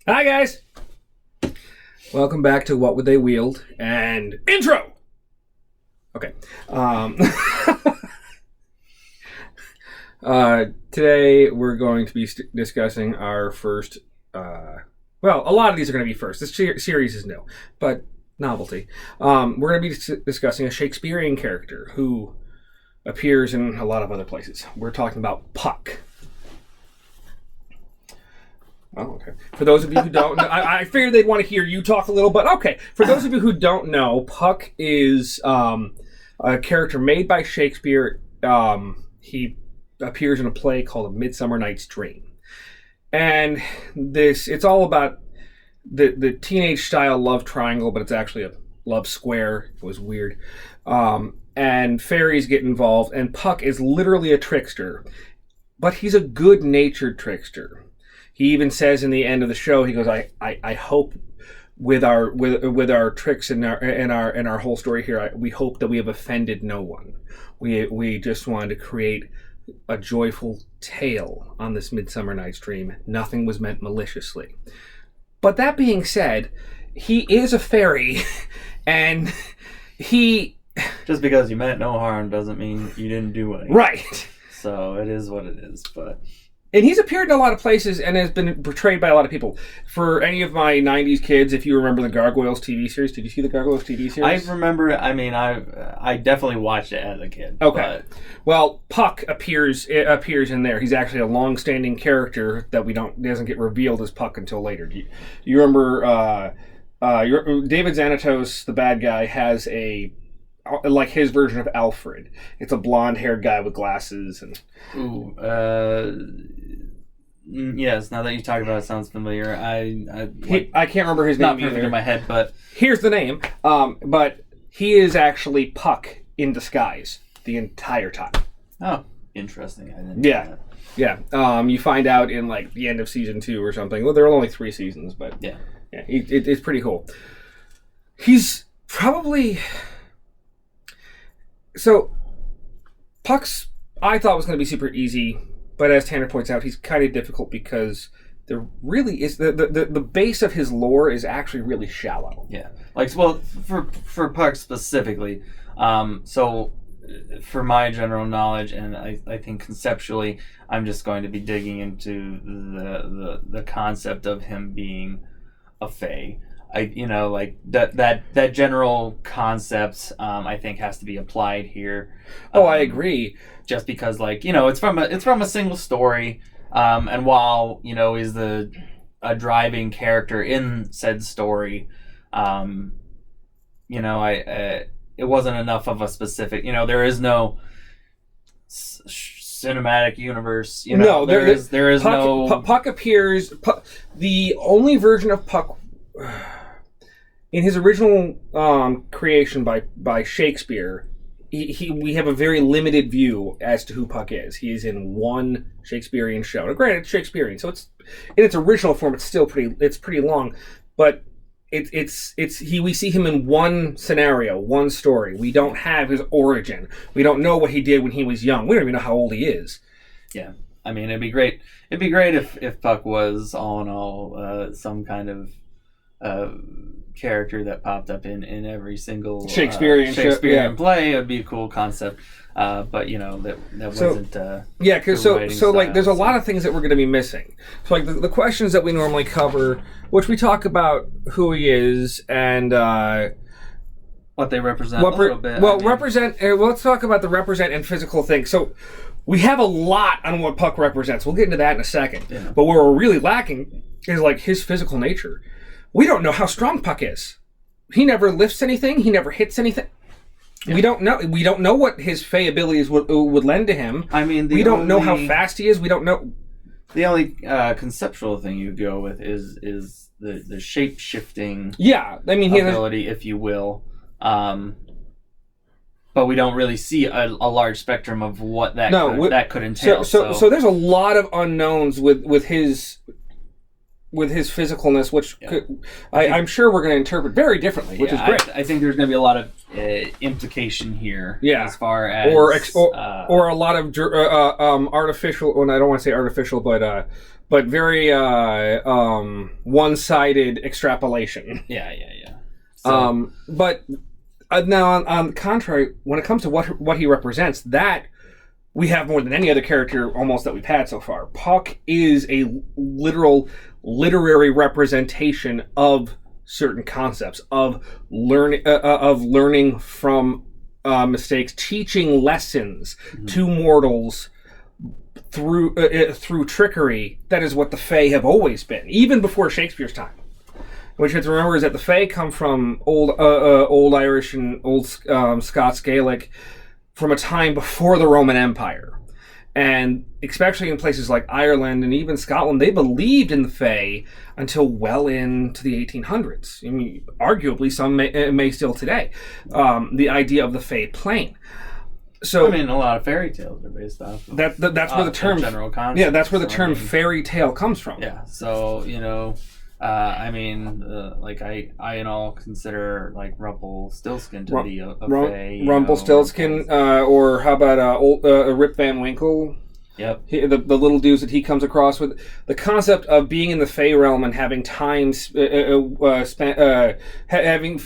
Hi, guys. Welcome back to What Would They Wield and intro. Okay. Today we're going to be discussing our first. Well, a lot of these are going to be first. This series is new, but novelty. We're going to be discussing a Shakespearean character who appears in a lot of other places. We're talking about Puck. Oh, okay. For those of you who don't know, I figured they'd want to hear you talk a little, but okay. For those of you who don't know, Puck is a character made by Shakespeare. He appears in a play called A Midsummer Night's Dream. And it's all about the teenage style love triangle, but it's actually a love square. It was weird. And fairies get involved, and Puck is literally a trickster, but he's a good-natured trickster. He even says in the end of the show, he goes, I hope with our tricks and our whole story here, we hope that we have offended no one. We just wanted to create a joyful tale on this Midsummer Night's Dream. Nothing was meant maliciously. But that being said, he is a fairy, and he... Just because you meant no harm doesn't mean you didn't do anything. Right. So it is what it is, but... And he's appeared in a lot of places and has been portrayed by a lot of people. For any of my 90s kids, if you remember the Gargoyles TV series, did you see the Gargoyles TV series? I remember, I definitely watched it as a kid. Okay. Well, Puck appears in there. He's actually a long-standing character that doesn't get revealed as Puck until later. Do you remember David Xanatos, the bad guy, has like his version of Alfred. It's a blonde-haired guy with glasses and... Yes, now that you talk about it, sounds familiar. I can't remember his name either. Not perfect in my head, but... Here's the name. But he is actually Puck in disguise the entire time. Oh, interesting. I didn't know that. Yeah. You find out in like the end of season 2 or something. Well, there are only 3 seasons, but yeah, it's pretty cool. He's probably... So, Puck's, I thought was going to be super easy, but as Tanner points out, he's kind of difficult because there really is the base of his lore is actually really shallow. Yeah, for Puck specifically. So, for my general knowledge, and I think conceptually, I'm just going to be digging into the concept of him being a fae. That general concept, I think, has to be applied here. I agree. Just because, it's from a single story, and while is a driving character in said story, it wasn't enough of a specific. There is no cinematic universe. No, there is Puck, no. Puck appears. The only version of Puck. In his original creation by Shakespeare, we have a very limited view as to who Puck is. He is in one Shakespearean show. Now, granted, it's Shakespearean, so it's in its original form. It's still pretty long, but we see him in one scenario, one story. We don't have his origin. We don't know what he did when he was young. We don't even know how old he is. Yeah, I mean, it'd be great. It'd be great if Puck was all in all some kind of character that popped up in every single Shakespearean play. It would be a cool concept, but that wasn't. There's a lot of things that we're going to be missing. So like the questions that we normally cover, which we talk about who he is and what they represent a little bit. Let's talk about the represent and physical thing. So. We have a lot on what Puck represents. We'll get into that in a second. Yeah. But where we're really lacking is like his physical nature. We don't know how strong Puck is. He never lifts anything. He never hits anything. Yeah. We don't know. We don't know what his fey abilities would lend to him. I mean, we don't know how fast he is. We don't know. The only conceptual thing you go with is the shape shifting. Yeah, I mean, ability, if you will. But we don't really see a large spectrum of what that could entail. So there's a lot of unknowns with his physicalness, which I'm sure we're going to interpret very differently, which is great. I think there's going to be a lot of implication here, as far as or a lot of artificial. Well, I don't want to say artificial, but but very one-sided extrapolation. Yeah. So, But now, on the contrary, when it comes to what he represents, that we have more than any other character almost that we've had so far. Puck is a literal literary representation of certain concepts, of learning from mistakes, teaching lessons to mortals through trickery. That is what the Fae have always been, even before Shakespeare's time. What you have to remember is that the Fae come from old Irish and old Scots Gaelic, from a time before the Roman Empire. And especially in places like Ireland and even Scotland, they believed in the Fae until well into the 1800s. I mean, arguably, some may still today. The idea of the Fae plane. So, I mean, a lot of fairy tales are based off of that's where the term general concept. Yeah, that's where the term fairy tale comes from. Yeah. So I mean, like I and all consider like Rumpelstiltskin to be a fae. Rumpelstiltskin, or how about Rip Van Winkle? Yep. The little dudes that he comes across with. The concept of being in the Fae realm and having time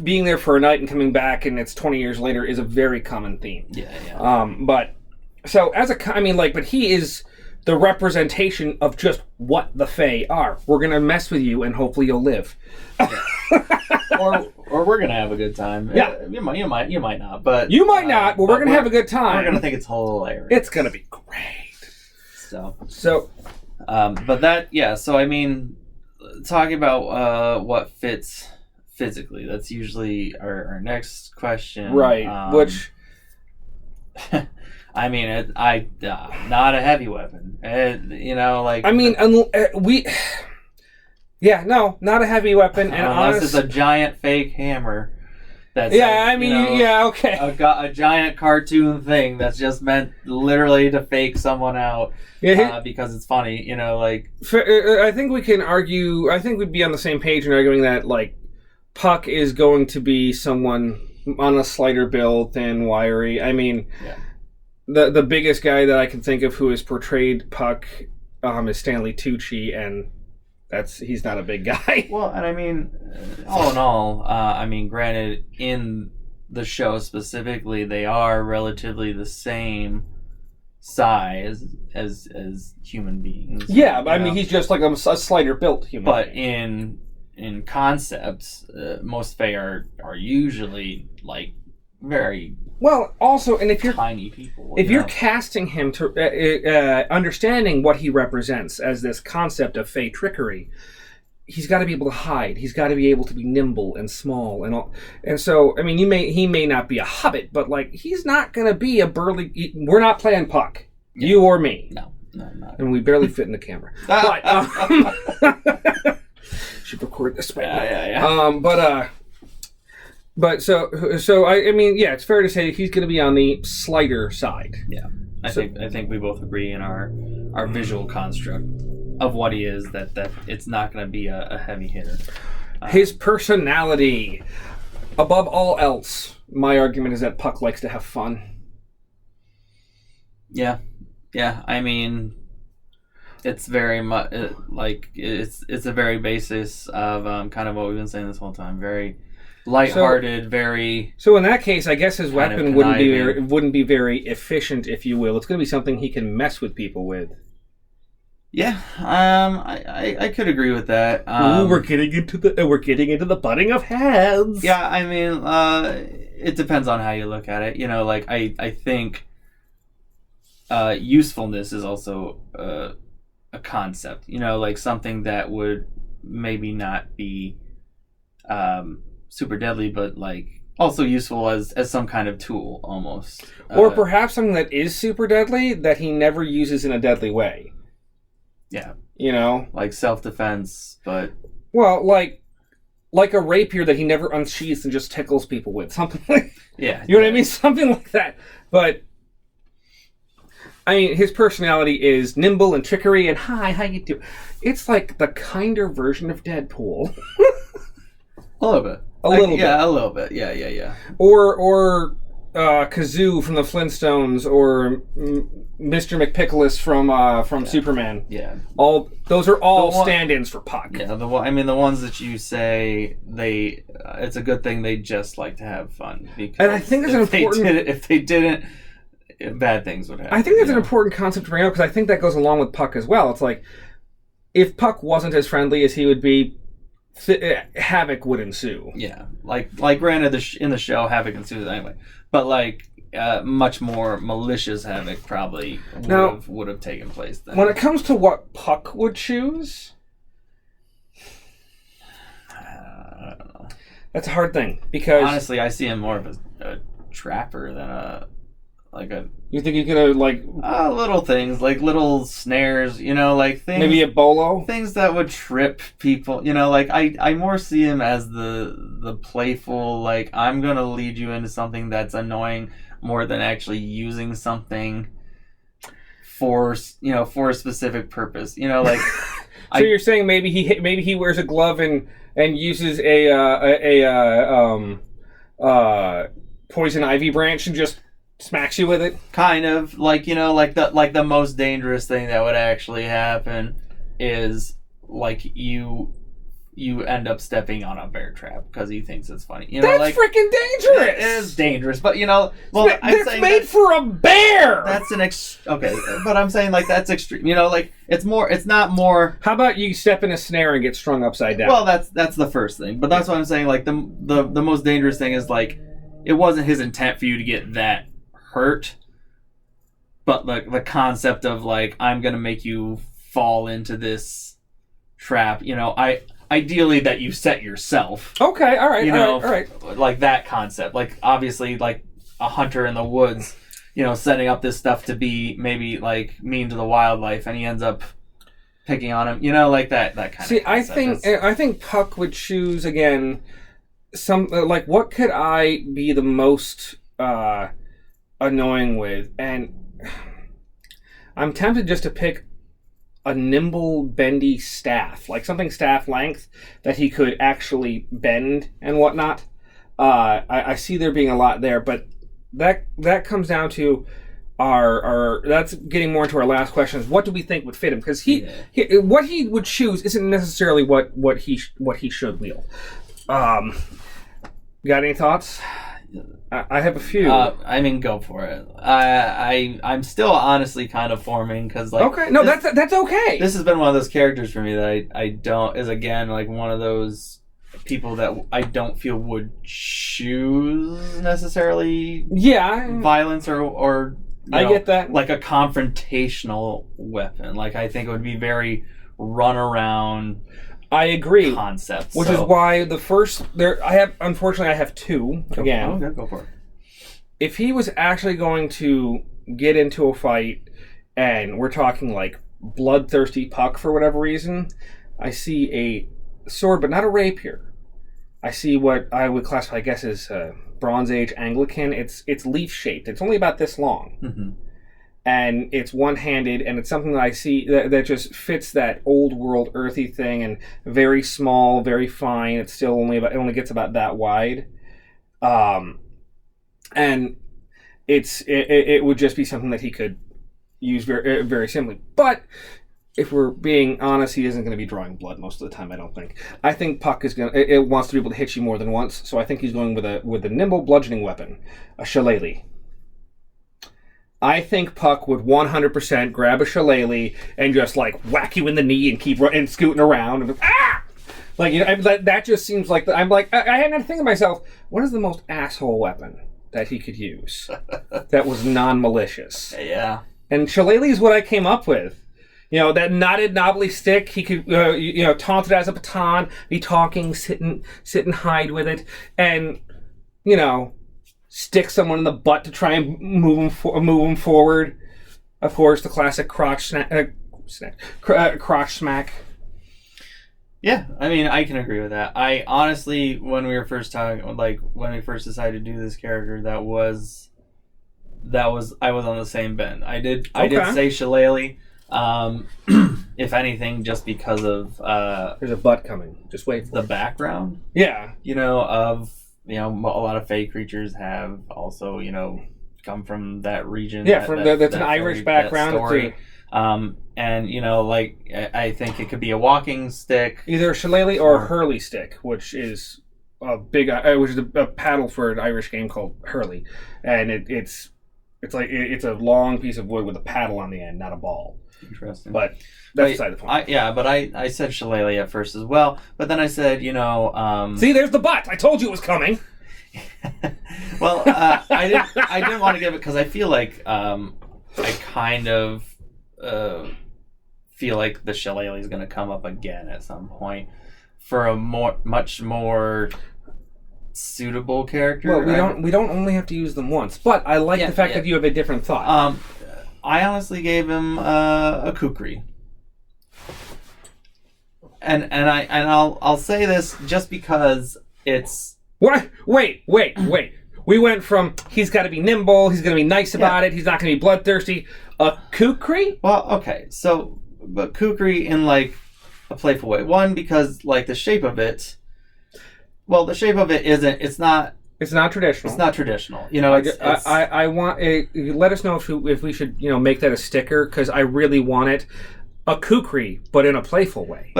being there for a night and coming back, and it's 20 years later, is a very common theme. Yeah. But so but he is the representation of just what the Fae are. We're gonna mess with you, and hopefully you'll live. Yeah. or we're gonna have a good time. Yeah, you might not, but you might not. But we're gonna have a good time. We're gonna think it's hilarious. It's gonna be great. So, but that, yeah. So I mean, talking about what fits physically. That's usually our next question, right? Which. I mean, not a heavy weapon. Like... I mean, not a heavy weapon. And unless it's a giant fake hammer. That's okay. A giant cartoon thing that's just meant literally to fake someone out because it's funny, I think we can argue, I think we'd be on the same page in arguing that, like, Puck is going to be someone on a slighter build, thin, wiry. I mean... Yeah. The biggest guy that I can think of who has portrayed Puck is Stanley Tucci, and he's not a big guy. Well, and I mean, all in all, granted, in the show specifically, they are relatively the same size as human beings. Yeah, I mean, he's just like a slighter built human. But in concepts, most Fae are usually like very. Well, also, and if you're tiny people, if you're casting him to understanding what he represents as this concept of Fae trickery, he's got to be able to hide. He's got to be able to be nimble and small and all. And so, I mean, he may not be a hobbit, but like he's not going to be a burly. We're not playing Puck, you or me. No, not. And we barely fit in the camera. But should record this right now. Yeah. But so I mean, yeah, it's fair to say he's going to be on the slighter side. Yeah, I think we both agree in our visual construct of what he is, that it's not going to be a heavy hitter. His personality, above all else, my argument is that Puck likes to have fun. Yeah. I mean, it's very much it's a very basis of kind of what we've been saying this whole time. Very lighthearted, very. So in that case, I guess his weapon wouldn't be very efficient, if you will. It's going to be something he can mess with people with. Yeah, I could agree with that. We're getting into the butting of heads. Yeah, I mean, it depends on how you look at it. I think usefulness is also a concept. Like something that would maybe not be super deadly, but like also useful as some kind of tool almost. Or perhaps something that is super deadly that he never uses in a deadly way. Yeah. Like self-defense, but... Well, like a rapier that he never unsheaths and just tickles people with. Something like... Yeah. You know what I mean? Something like that. But... I mean, his personality is nimble and trickery and hi, how you do? It's like the kinder version of Deadpool. A little bit. A little bit. Yeah, a little bit. Yeah. Or Kazoo from the Flintstones or Mr. McPickles from Superman. Yeah. Those are all stand-ins for Puck. Yeah, the ones that you say it's a good thing they just like to have fun. Because and I think it's if they didn't, bad things would happen. I think that's an important concept to bring up because I think that goes along with Puck as well. It's like, if Puck wasn't as friendly as he would be, havoc would ensue. Yeah, like granted, in the show, havoc ensues anyway, but like much more malicious havoc probably would have taken place then. When it comes to what Puck would choose, I don't know. That's a hard thing because honestly, I see him more of a trapper than a. You think he could have little things like little snares, like things, maybe a bolo, things that would trip people, like I more see him as the playful, like I'm gonna lead you into something that's annoying more than actually using something for a specific purpose, like. So you're saying maybe he wears a glove and uses a poison ivy branch and just smacks you with it? Kind of like the most dangerous thing that would actually happen is like you end up stepping on a bear trap because he thinks it's funny. That's freaking dangerous. It is dangerous, but it's made for a bear. That's okay, but I'm saying like that's extreme. Like it's not more. How about you step in a snare and get strung upside down? Well, that's the first thing, but that's what I'm saying. Like the most dangerous thing is like it wasn't his intent for you to get that hurt, but like the concept of like I'm gonna make you fall into this trap, ideally that you set yourself. Okay, all right. Like that concept, like obviously like a hunter in the woods, setting up this stuff to be maybe like mean to the wildlife, and he ends up picking on him, like that kind of. See, I think Puck would choose again some like what could I be the most annoying with, and I'm tempted just to pick a nimble, bendy staff, like something staff length that he could actually bend and whatnot. I see there being a lot there, but that comes down to our that's getting more into our last question: is what do we think would fit him? Because what he would choose isn't necessarily what he should wield. Got any thoughts? I have a few. Go for it. I'm still honestly kind of forming because like. Okay, no, that's okay. This has been one of those characters for me that I don't is again like one of those people that I don't feel would choose necessarily. Yeah, violence or I get that, like a confrontational weapon. Like I think it would be very run around. I agree. Concepts, which is why the first there I have two again. Okay, go for it. If he was actually going to get into a fight, and we're talking like bloodthirsty Puck for whatever reason, I see a sword, but not a rapier. I see what I would classify, I guess, as Bronze Age Anglican. It's leaf shaped. It's only about this long. Mm-hmm. And it's one-handed, and it's something that I see that just fits that old world earthy thing, and very small, very fine. It's still it only gets about that wide, and it would just be something that he could use very very simply. But if we're being honest, he isn't going to be drawing blood most of the time. I don't think. I think Puck is it wants to be able to hit you more than once, so I think he's going with a nimble bludgeoning weapon, a shillelagh. I think Puck would 100% grab a shillelagh and just like whack you in the knee and keep scooting around. And, that just seems like I'm like I had to think of myself. What is the most asshole weapon that he could use that was non-malicious? Yeah. And shillelagh is what I came up with. That knotted, knobbly stick. He could taunt it as a baton, be talking, sit and hide with it, and stick someone in the butt to try and move them forward. Of course, the classic crotch smack. Yeah, I can agree with that. I honestly, when we were first talking, like when we first decided to do this character, I was on the same bend. I did say shillelagh. If anything, just because of there's a butt coming. Just wait for the background. Yeah, of a lot of Fey creatures have also, come from that region. Yeah, that's an Irish background. Story. And I think it could be a walking stick, either a shillelagh or a hurley stick, which is a paddle for an Irish game called hurley, and it's it's a long piece of wood with a paddle on the end, not a ball. Interesting, but that's beside the point. I said shillelagh at first as well, but then I said, see, there's the but. I told you it was coming. Well, I didn't want to give it because I feel like I kind of feel like the shillelagh is going to come up again at some point for a much more suitable character. Well, we don't only have to use them once, but I like the fact that you have a different thought. I honestly gave him a kukri, and I'll say this just because it's. What? Wait. We went from he's got to be nimble, he's going to be nice about it, he's not going to be bloodthirsty. A kukri? Well, okay. So, but kukri in like a playful way. One, because like the shape of it. Well, the shape of it isn't. It's not traditional. It's not traditional. I want. Let us know if we should make that a sticker, because I really want it. A kukri, but in a playful way.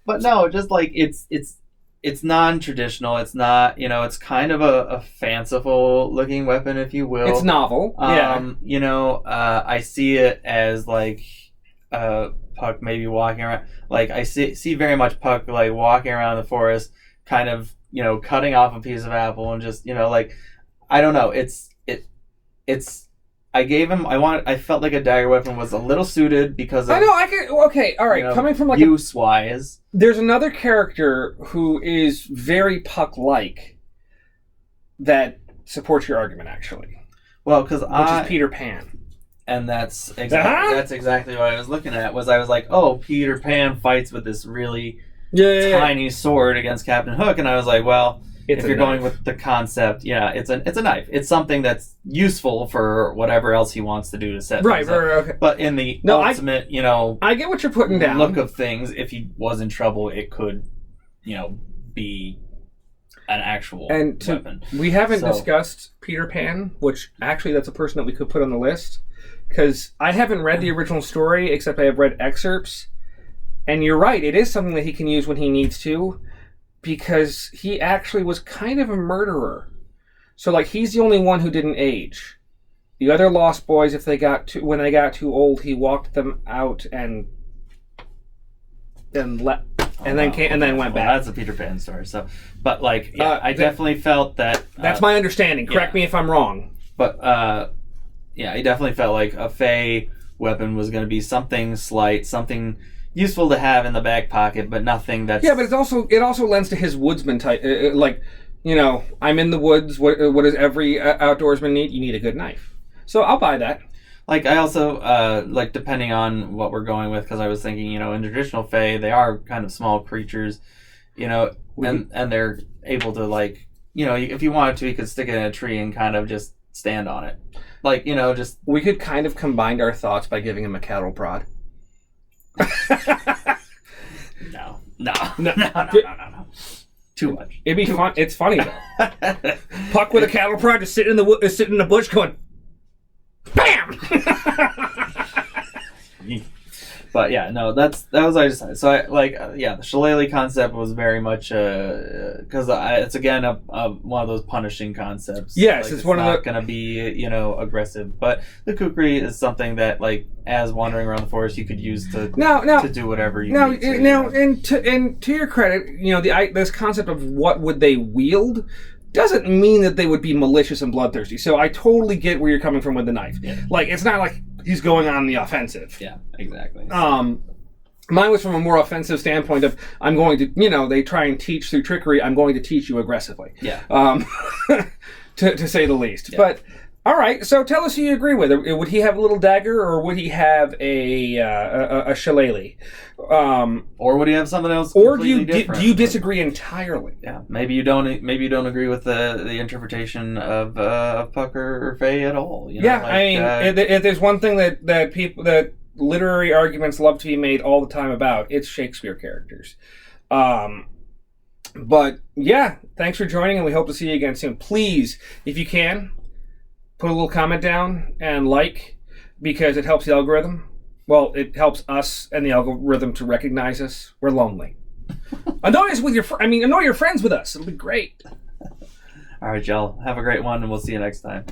But no, just like it's non-traditional. It's not, it's kind of a fanciful looking weapon, if you will. It's novel. I see it as like Puck maybe walking around. Like I see very much Puck like walking around the forest, kind of cutting off a piece of apple and just like I don't know. It's. I gave him. I felt like a dagger weapon was a little suited because of. I know. I can. Okay. All right. Coming from like use wise, there's another character who is very Puck-like that supports your argument, actually. Well, which is Peter Pan, and that's exactly what I was looking at. I was like, oh, Peter Pan fights with this really tiny sword against Captain Hook, and I was like, well. If you're going with the concept, it's a knife. It's something that's useful for whatever else he wants to do to set things up. Okay. But in the ultimate, I get what you're putting down. Look of things, if he was in trouble, it could, be an actual weapon. We haven't discussed Peter Pan, which actually that's a person that we could put on the list, because I haven't read the original story, except I have read excerpts. And you're right, it is something that he can use when he needs to. Because he actually was kind of a murderer. So, like, he's the only one who didn't age. The other Lost Boys, when they got too old, he walked them out and then went back. That's a Peter Pan story. So, but like, I definitely felt that. That's my understanding. Correct me if I'm wrong. But I definitely felt like a Fey weapon was going to be something slight, something useful to have in the back pocket, but nothing that's... Yeah, but it also lends to his woodsman type. I'm in the woods. What does every outdoorsman need? You need a good knife. So I'll buy that. Like, I also, depending on what we're going with, because I was thinking, in traditional Fae, they are kind of small creatures, and they're able to, like, if you wanted to, you could stick it in a tree and kind of just stand on it. Like, just... We could kind of combine our thoughts by giving him a cattle prod. No. Too much. It'd be fun. It's funny though. Puck with a cattle prod just sitting in the bush going, BAM! But yeah, no, that was what I decided. So the shillelagh concept was very much because it's again one of those punishing concepts. Yes, it's one of not going to be aggressive, but the kukri is something that as wandering around the forest you could use to do whatever you need to. And to your credit, this concept of what would they wield doesn't mean that they would be malicious and bloodthirsty. So I totally get where you're coming from with the knife. Yeah. It's not like he's going on the offensive. Yeah, exactly. Mine was from a more offensive standpoint of I'm going to, they try and teach through trickery. I'm going to teach you aggressively. Yeah. To say the least. Yeah. But all right, so tell us who you agree with. Would he have a little dagger, or would he have a shillelagh? Or would he have something else? Or do you disagree entirely? Yeah, maybe you don't agree with the interpretation of Puck or Faye at all. If there's one thing that literary arguments love to be made all the time about, it's Shakespeare characters. But yeah, thanks for joining, and we hope to see you again soon. Please, if you can, put a little comment down and like, because it helps the algorithm. Well, it helps us and the algorithm to recognize us. We're lonely. Annoy us with annoy your friends with us. It'll be great. All right, y'all. Have a great one, and we'll see you next time.